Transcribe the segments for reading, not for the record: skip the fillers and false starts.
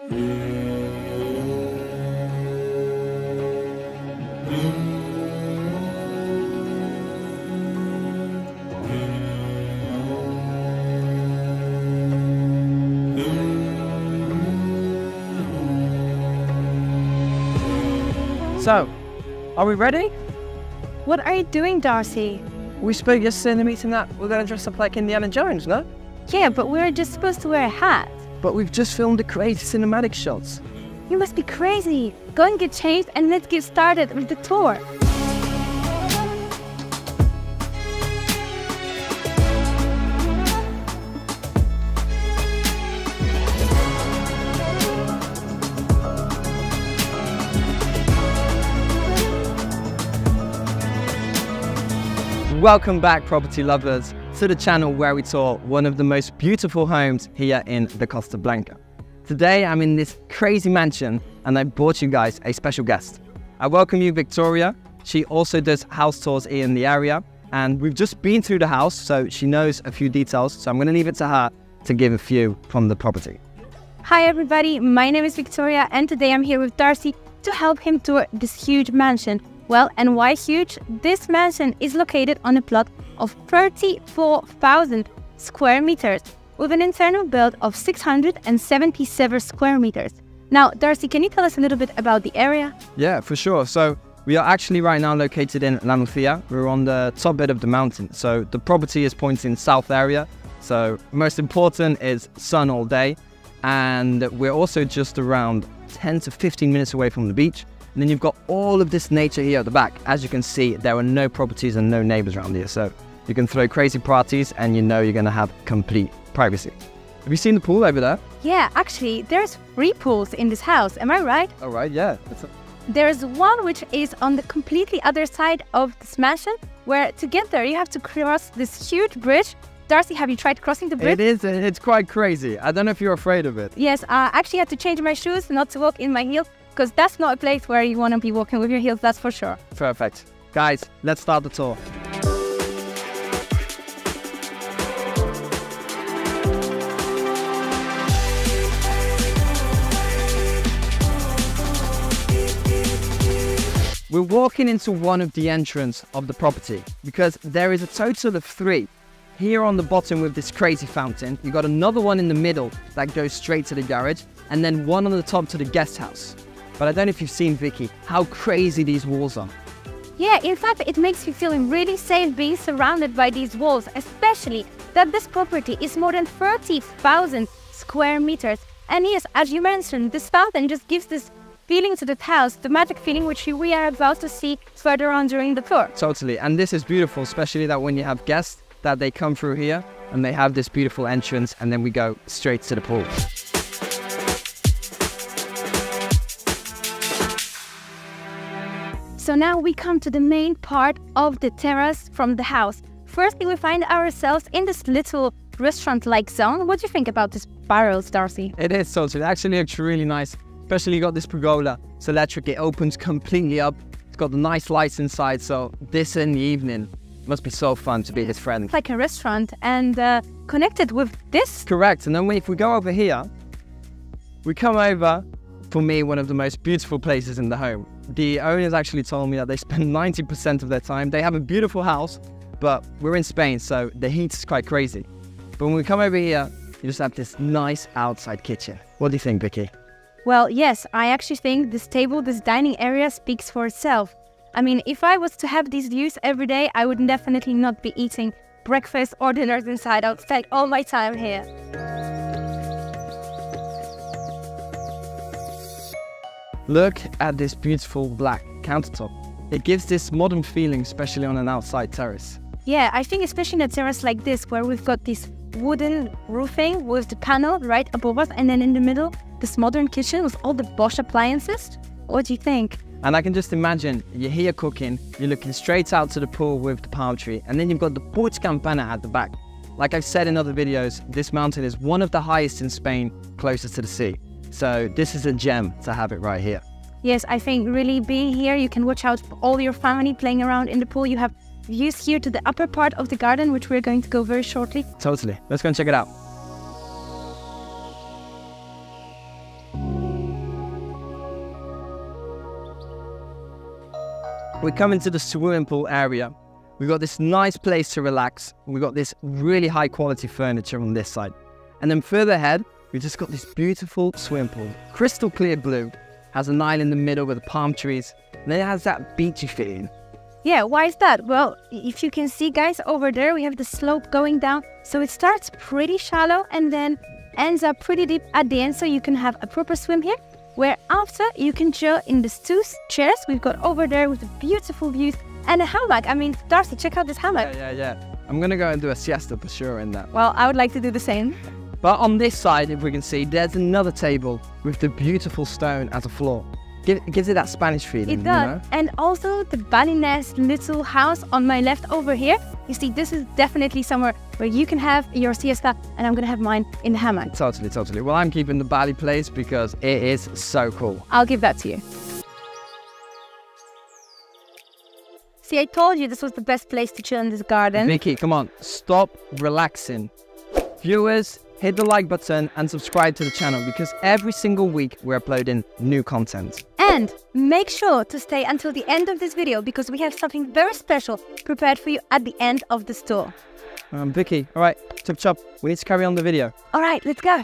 So, are we ready? What are you doing, Darcy? We spoke yesterday in the meeting that we're going to dress up like Indiana Jones, no? Yeah, but we're just supposed to wear a hat. But we've just filmed the crazy cinematic shots. You must be crazy. Go and get changed and let's get started with the tour. Welcome back, property lovers, to the channel where we tour one of the most beautiful homes here in the Costa Blanca. Today I'm in this crazy mansion and I brought you guys a special guest. I welcome you, Victoria. She also does house tours here in the area and we've just been through the house, so she knows a few details, so I'm going to leave it to her to give a few from the property. Hi everybody, my name is Victoria and today I'm here with Darcy to help him tour this huge mansion. Well, and why huge? This mansion is located on a plot of 34,000 square meters with an internal build of 677 square meters. Now, Darcy, can you tell us a little bit about the area? Yeah, for sure. So we are actually right now located in La Nucia. We're on the top bit of the mountain. So the property is pointing south area. So most important is sun all day. And we're also just around 10 to 15 minutes away from the beach. And then you've got all of this nature here at the back. As you can see, there are no properties and no neighbors around here. So you can throw crazy parties and you know you're going to have complete privacy. Have you seen the pool over there? Yeah, actually, there's 3 pools in this house. Am I right? All right, yeah. There's one which is on the completely other side of this mansion, where to get there, you have to cross this huge bridge. Darcy, have you tried crossing the bridge? It's quite crazy. I don't know if you're afraid of it. Yes, I actually had to change my shoes not to walk in my heels, because that's not a place where you want to be walking with your heels, that's for sure. Perfect. Guys, let's start the tour. We're walking into one of the entrance of the property because there is a total of 3. Here on the bottom with this crazy fountain, you got another one in the middle that goes straight to the garage, and then one on the top to the guest house. But I don't know if you've seen, Vicky, how crazy these walls are. Yeah, in fact, it makes you feel really safe being surrounded by these walls, especially that this property is more than 30,000 square meters. And yes, as you mentioned, this fountain just gives this feeling to the house, the magic feeling which we are about to see further on during the tour. Totally, and this is beautiful, especially that when you have guests, that they come through here and they have this beautiful entrance and then we go straight to the pool. So now we come to the main part of the terrace from the house. Firstly, we find ourselves in this little restaurant-like zone. What do you think about this barrels, Darcy? It is totally. It actually looks really nice. Especially you got this pergola. It's electric. It opens completely up. It's got the nice lights inside. So this in the evening must be so fun to be his friend. It's like a restaurant and connected with this. Correct. And then if we go over here, we come over, for me, one of the most beautiful places in the home. The owners actually told me that they spend 90% of their time. They have a beautiful house, but we're in Spain, so the heat is quite crazy. But when we come over here, you just have this nice outside kitchen. What do you think, Vicky? Well, yes, I actually think this table, this dining area speaks for itself. I mean, if I was to have these views every day, I would definitely not be eating breakfast or dinners inside. I would spend all my time here. Look at this beautiful black countertop. It gives this modern feeling, especially on an outside terrace. Yeah, I think especially in a terrace like this, where we've got this wooden roofing with the panel right above us, and then in the middle, this modern kitchen with all the Bosch appliances. What do you think? And I can just imagine, you're here cooking, you're looking straight out to the pool with the palm tree, and then you've got the porch campana at the back. Like I've said in other videos, this mountain is one of the highest in Spain, closest to the sea. So this is a gem to have it right here. Yes, I think really being here, you can watch out for all your family playing around in the pool. You have views here to the upper part of the garden, which we're going to go very shortly. Totally. Let's go and check it out. we come into the swimming pool area. We've got this nice place to relax. We've got this really high quality furniture on this side. And then further ahead, we've just got this beautiful swimming pool. Crystal clear blue, has a Nile in the middle with the palm trees. And then it has that beachy feeling. Yeah, why is that? Well, if you can see, guys, over there, we have the slope going down. So it starts pretty shallow and then ends up pretty deep at the end. So you can have a proper swim here, where after you can chill in the two chairs we've got over there with the beautiful views and a hammock. I mean, Darcy, check out this hammock. Yeah. I'm gonna go and do a siesta for sure in that. Well, I would like to do the same. But on this side, if we can see, there's another table with the beautiful stone as a floor. It gives it that Spanish feeling, It does. you know? And also the Balinese little house on my left over here. You see, this is definitely somewhere where you can have your siesta, and I'm gonna have mine in the hammock. Totally. Well, I'm keeping the Bali place because it is so cool. I'll give that to you. See, I told you this was the best place to chill in this garden. Vicky, come on, stop relaxing. Viewers, hit the like button and subscribe to the channel because every single week we're uploading new content. And make sure to stay until the end of this video because we have something very special prepared for you at the end of this tour. Vicky, all right, chop, we need to carry on the video. All right, let's go.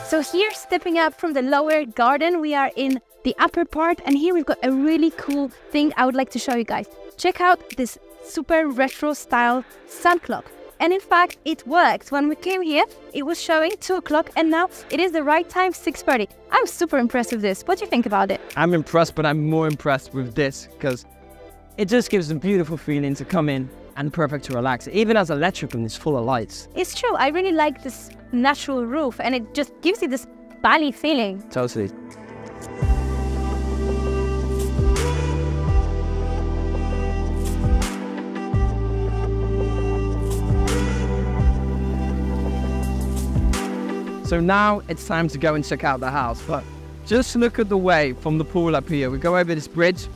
So here, stepping up from the lower garden, we are in the upper part, and here we've got a really cool thing I would like to show you guys. Check out this super retro style sun clock. And in fact, it works. When we came here, it was showing 2 o'clock, and now it is the right time, 6:30. I'm super impressed with this. What do you think about it? I'm impressed, but I'm more impressed with this because it just gives a beautiful feeling to come in and perfect to relax. Even as electrical, it's full of lights. It's true. I really like this natural roof, and it just gives you this Bali feeling. Totally. So now it's time to go and check out the house, but just look at the way from the pool up here. We go over this bridge,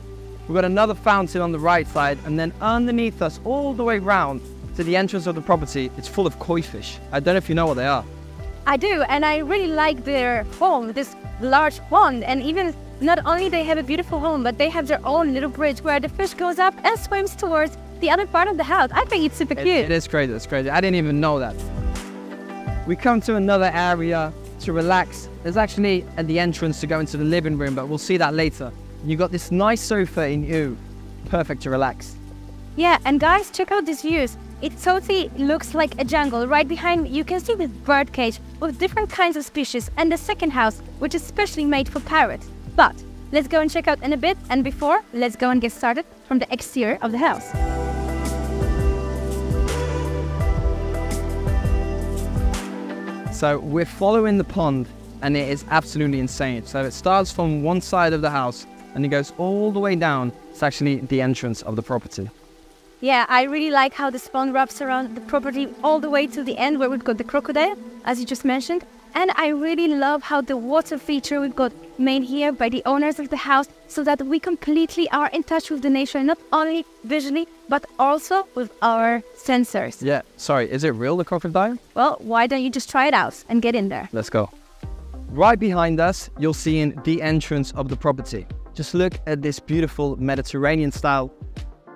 we've got another fountain on the right side, and then underneath us, all the way round to the entrance of the property, it's full of koi fish. I don't know if you know what they are. I do, and I really like their home, this large pond, and even not only they have a beautiful home, but they have their own little bridge where the fish goes up and swims towards the other part of the house. I think it's super cute. It is crazy, it's crazy. I didn't even know that. We come to another area to relax. There's actually at the entrance to go into the living room, but we'll see that later. You've got this nice sofa in you, perfect to relax. Yeah, and guys, check out these views. It totally looks like a jungle. Right behind me, you can see this bird cage with different kinds of species, and the second house, which is specially made for parrots. But let's go and check out in a bit, and before, let's go and get started from the exterior of the house. So we're following the pond, and it is absolutely insane. So it starts from one side of the house, and it goes all the way down. It's actually the entrance of the property. Yeah, I really like how this pond wraps around the property all the way to the end where we've got the crocodile, as you just mentioned. And I really love how the water feature we've got made here by the owners of the house so that we completely are in touch with the nature, not only visually, but also with our sensors. Yeah, sorry, is it real, the crocodile? Well, why don't you just try it out and get in there? Let's go. Right behind us, you'll see in the entrance of the property. Just look at this beautiful Mediterranean style.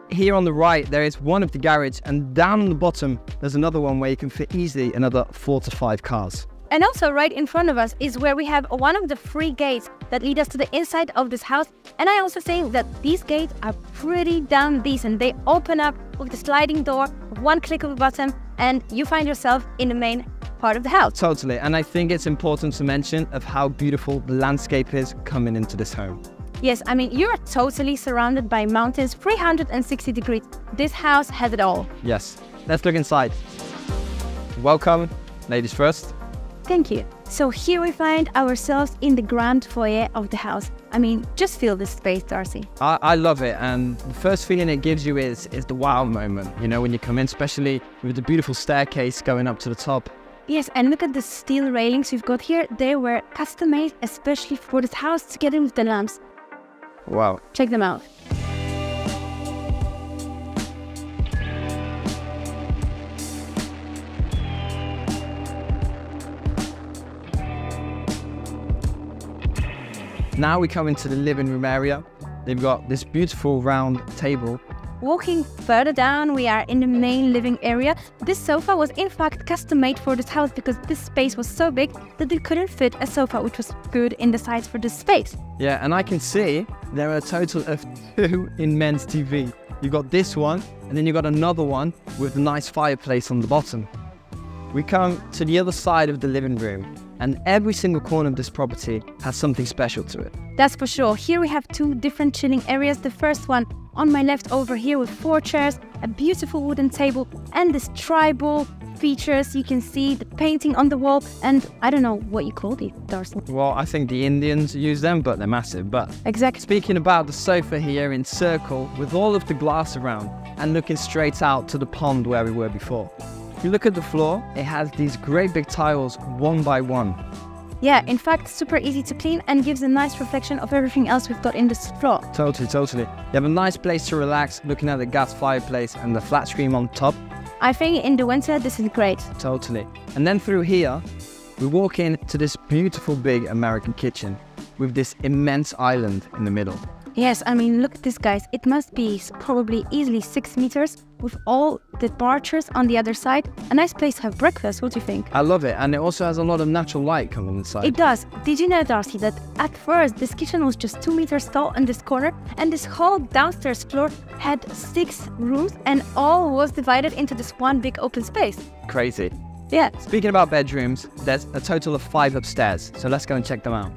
Here on the right, there is one of the garage, and down on the bottom, there's another one where you can fit easily another 4 to 5 cars. And also right in front of us is where we have one of the 3 gates that lead us to the inside of this house. And I also think that these gates are pretty damn decent. They open up with the sliding door, one click of a button, and you find yourself in the main part of the house. Totally, and I think it's important to mention of how beautiful the landscape is coming into this home. Yes, I mean, you're totally surrounded by mountains, 360 degrees. This house has it all. Yes, let's look inside. Welcome, ladies first. Thank you. So here we find ourselves in the grand foyer of the house. I mean, just feel this space, Darcy. I love it, and the first feeling it gives you is the wow moment. You know, when you come in, especially with the beautiful staircase going up to the top. Yes, and look at the steel railings we've got here. They were custom made especially for this house together with the lamps. Wow. Check them out. Now we come into the living room area. They've got this beautiful round table. Walking further down, we are in the main living area. This sofa was in fact custom made for this house because this space was so big that they couldn't fit a sofa, which was good in the size for this space. Yeah, and I can see there are a total of 2 immense TV. You got this one, and then you got another one with a nice fireplace on the bottom. We come to the other side of the living room, and every single corner of this property has something special to it. That's for sure. Here we have 2 different chilling areas. The first one on my left over here with 4 chairs, a beautiful wooden table, and this tribal features. You can see the painting on the wall, and I don't know what you call these, Darcy. Well, I think the Indians use them, but they're massive. But exactly. Speaking about the sofa here in circle with all of the glass around and looking straight out to the pond where we were before. If you look at the floor, it has these great big tiles, one by one. Yeah, in fact, super easy to clean and gives a nice reflection of everything else we've got in this floor. Totally. You have a nice place to relax, looking at the gas fireplace and the flat screen on top. I think in the winter, this is great. Totally. And then through here, we walk into this beautiful big American kitchen with this immense island in the middle. Yes, I mean, look at this, guys. It must be probably easily 6 meters with all the departures on the other side. A nice place to have breakfast. What do you think? I love it. And it also has a lot of natural light coming inside. It does. Did you know, Darcy, that at first this kitchen was just 2 meters tall in this corner, and this whole downstairs floor had 6 rooms, and all was divided into this one big open space? Crazy. Yeah. Speaking about bedrooms, there's a total of 5 upstairs. So let's go and check them out.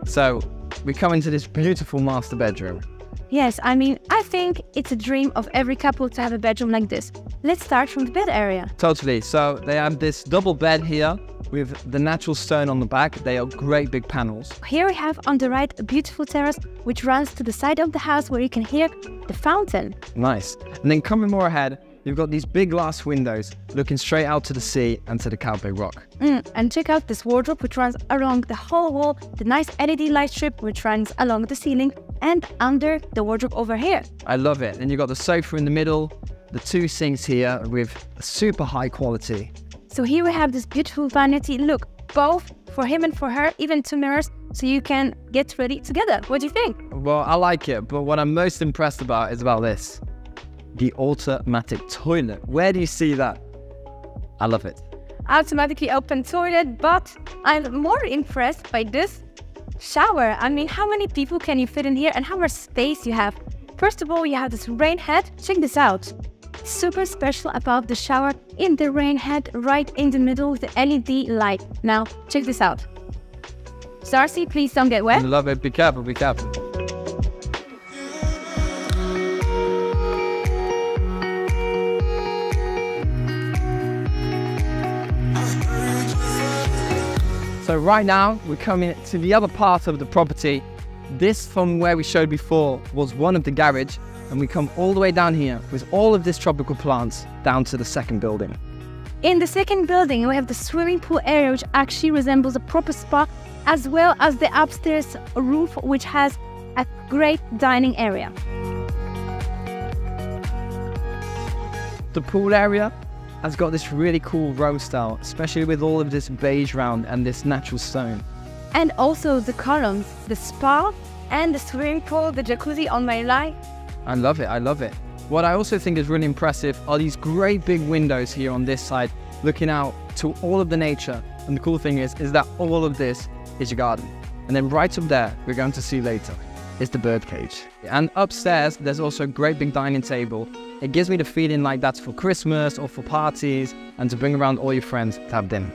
So we come into this beautiful master bedroom. Yes, I mean, I think it's a dream of every couple to have a bedroom like this. Let's start from the bed area. Totally. So they have this double bed here with the natural stone on the back. They are great big panels. Here we have on the right a beautiful terrace which runs to the side of the house where you can hear the fountain. Nice. And then coming more ahead, you've got these big glass windows looking straight out to the sea and to the Cowboy Rock. And check out this wardrobe which runs along the whole wall, the nice LED light strip which runs along the ceiling and under the wardrobe over here. I love it. And you've got the sofa in the middle, the 2 sinks here with super high quality. So here we have this beautiful vanity. Look, both for him and for her, even 2 mirrors, so you can get ready together. What do you think? Well, I like it, but what I'm most impressed about is about this. The automatic toilet. Where do you see that? I love it. Automatically open toilet, but I'm more impressed by this shower. I mean, how many people can you fit in here and how much space you have? First of all, you have this rain head. Check this out. Super special about the shower in the rain head right in the middle with the LED light. Now, check this out. Darcy, please don't get wet. I love it. Be careful, be careful. So right now, we're coming to the other part of the property. This, from where we showed before, was one of the garage, and we come all the way down here with all of these tropical plants down to the second building. In the second building, we have the swimming pool area, which actually resembles a proper spa, as well as the upstairs roof, which has a great dining area. The pool area has got this really cool Rome style, especially with all of this beige round and this natural stone. And also the columns, the spa and the swimming pool, the jacuzzi on my right. I love it, I love it. What I also think is really impressive are these great big windows here on this side, looking out to all of the nature. And the cool thing is that all of this is your garden. And then right up there, we're going to see later, is the bird cage. And upstairs, there's also a great big dining table. It gives me the feeling like that's for Christmas or for parties and to bring around all your friends to have dinner.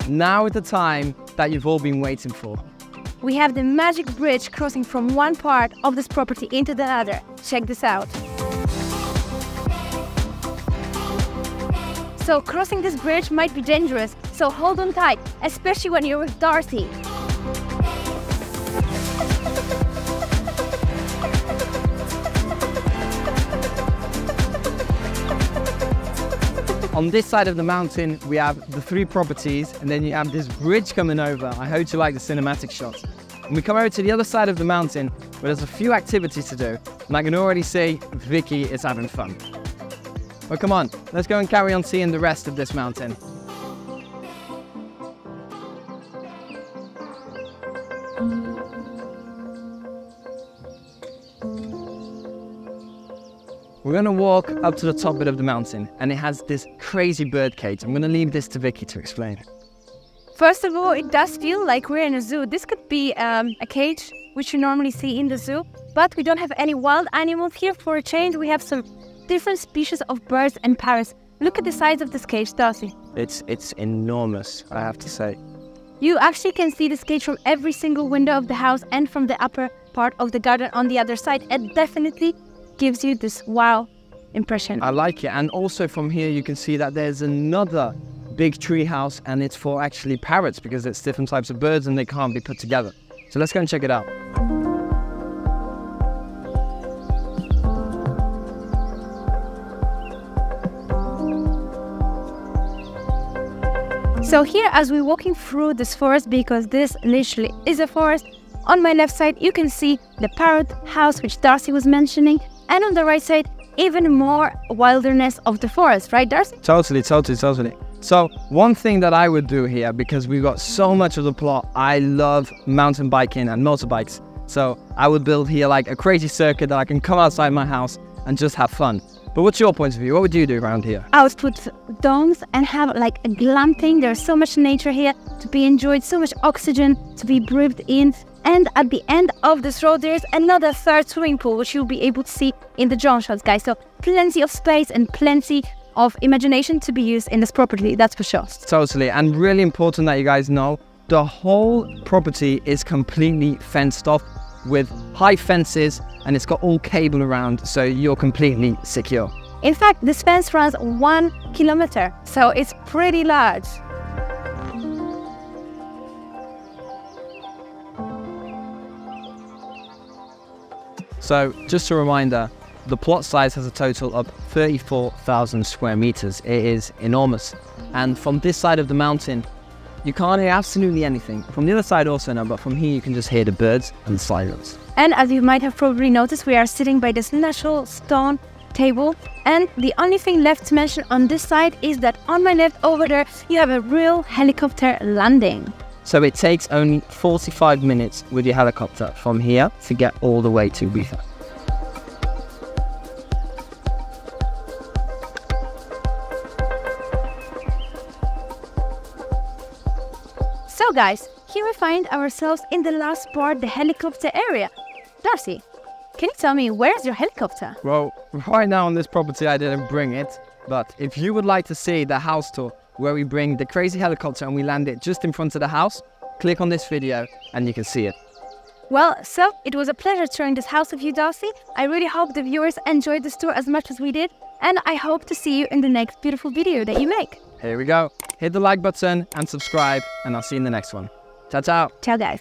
Now is the time that you've all been waiting for. We have the magic bridge crossing from one part of this property into the other. Check this out. So crossing this bridge might be dangerous, so hold on tight, especially when you're with Darcy. on this side of the mountain, we have the 3 properties, and then you have this bridge coming over. I hope you like the cinematic shots. And we come over to the other side of the mountain, where there's a few activities to do, and I can already see Vicky is having fun. Well, come on, let's go and carry on seeing the rest of this mountain. We're gonna walk up to the top bit of the mountain, and it has this crazy bird cage. I'm gonna leave this to Vicky to explain. First of all, it does feel like we're in a zoo. This could be a cage, which you normally see in the zoo, but we don't have any wild animals here. For a change, we have some different species of birds and parrots. Look at the size of this cage, Darcy. It's enormous, I have to say. You actually can see this cage from every single window of the house and from the upper part of the garden on the other side. It definitely gives you this wow impression. I like it, and also from here you can see that there's another big tree house, and it's for actually parrots because it's different types of birds and they can't be put together. So let's go and check it out. So here, as we're walking through this forest, because this literally is a forest, on my left side you can see the parrot house which Darcy was mentioning, and on the right side even more wilderness of the forest, right Darcy? Totally. So one thing that I would do here, because we've got so much of the plot, I love mountain biking and motorbikes. So I would build here like a crazy circuit that I can come outside my house and just have fun. But what's your point of view? What would you do around here? I would put domes and have like a glamping. There's so much nature here to be enjoyed, so much oxygen to be breathed in. And at the end of this road, there's another 3rd swimming pool, which you'll be able to see in the drone shots, guys. So plenty of space and plenty of imagination to be used in this property, that's for sure. Totally, and really important that you guys know, the whole property is completely fenced off with high fences, and it's got all cable around, so you're completely secure. In fact, this fence runs 1 kilometer, so it's pretty large. So just a reminder, the plot size has a total of 34,000 square meters. It is enormous. And from this side of the mountain, you can't hear absolutely anything. From the other side also no, but from here you can just hear the birds and the silence. And as you might have probably noticed, we are sitting by this natural stone table. And the only thing left to mention on this side is that on my left over there, you have a real helicopter landing. So it takes only 45 minutes with your helicopter from here to get all the way to Ibiza. So guys, here we find ourselves in the last part, the helicopter area. Darcy, can you tell me, where's your helicopter? Well, right now on this property I didn't bring it, but if you would like to see the house tour where we bring the crazy helicopter and we land it just in front of the house, click on this video and you can see it. Well, so it was a pleasure touring this house with you, Darcy. I really hope the viewers enjoyed this tour as much as we did, and I hope to see you in the next beautiful video that you make. Here we go. Hit the like button and subscribe, and I'll see you in the next one. Ciao, ciao. Ciao, guys.